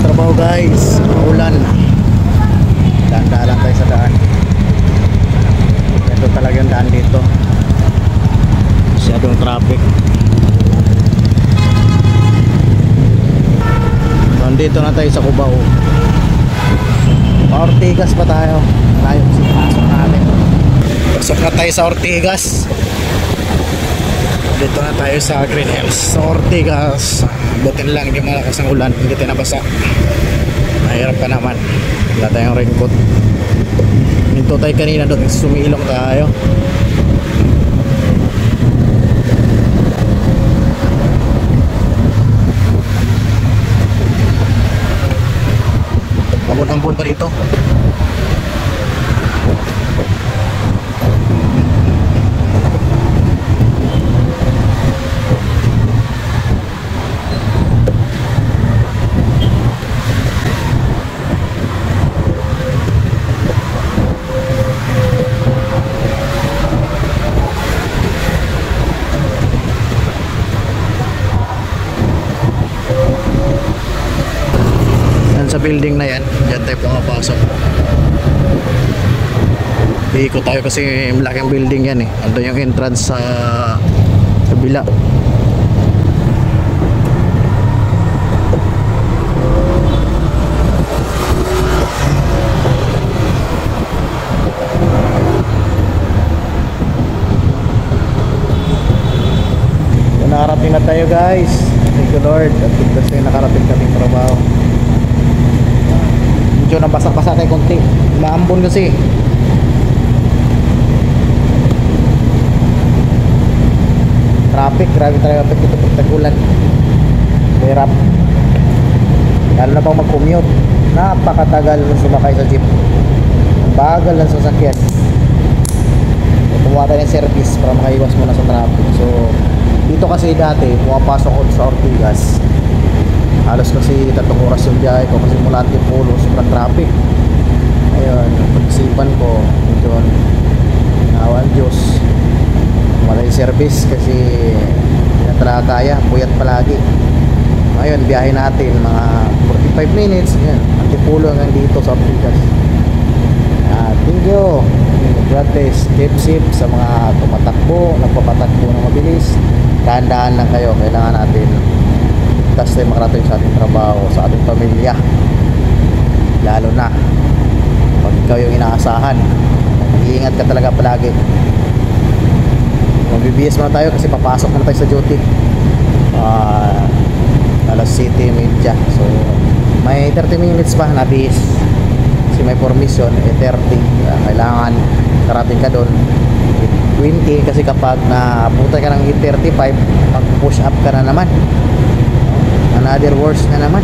trabaho guys, maulan. Daan-daan lang tayo sa daan. Ito talagang daan dito, masyadong traffic. Nandito na tayo sa Cubao. Ortigas pa tayo. Malayo kasi pasok natin. Pasok na tayo sa Ortigas. Dito na tayo sa Green Hills. Sa Ortigas, butin lang hindi malakas ang ulan, hindi tayo nabasa. Mahirap pa naman, wala tayong raincoat. Minto tayo kanina doon, sumilong tayo. Pabot-ambon pa dito. Sa building na yan, dyan tayo pumapasok. Iikot tayo kasi malaking building yan eh. Ando yung entrance sa kabila. Nakarating na tayo guys. Thank you Lord. At kasi nakarating kaming trabaho. Medyo nabasa-basa tayo konti, maambon kasi. Traffic, grabe traffic ito pag tag-ulan. Hirap. Lalo na pang mag-commute, napakatagal sumakay sa jeep. Bagal lang sasakyan. Kumuha tayo ng service para makaiwas muna sa traffic. So dito kasi dati pumapasok ko sa Ortigas, halos kasi 3 oras yung biyahe ko kasi mula Antipolo, sobrang traffic. Ayun, pag-isipan ko, medyo nawan Diyos, wala yung service kasi hindi na talaga kaya, puyat palagi. Ayun, biyahe natin mga 45 minutes, yan, Antipolo hanggang dito sa Ortigas. Thank you. God bless, keep safe sa mga tumatakbo, nagpapatakbo ng mabilis. Dahan-dahan lang kayo, kailangan natin tas tayo makarating sa ating trabaho, sa ating pamilya, lalo na pag ikaw yung inaasahan. Mag-iingat ka talaga palagi. Magbibihis muna tayo kasi papasok na tayo sa duty alas 7:30. So may 30 minutes pa na bihis kasi may formation 30. Kailangan karating ka doon 20 kasi kapag napunta ka ng 8:35 mag push up ka na naman, another worse na naman.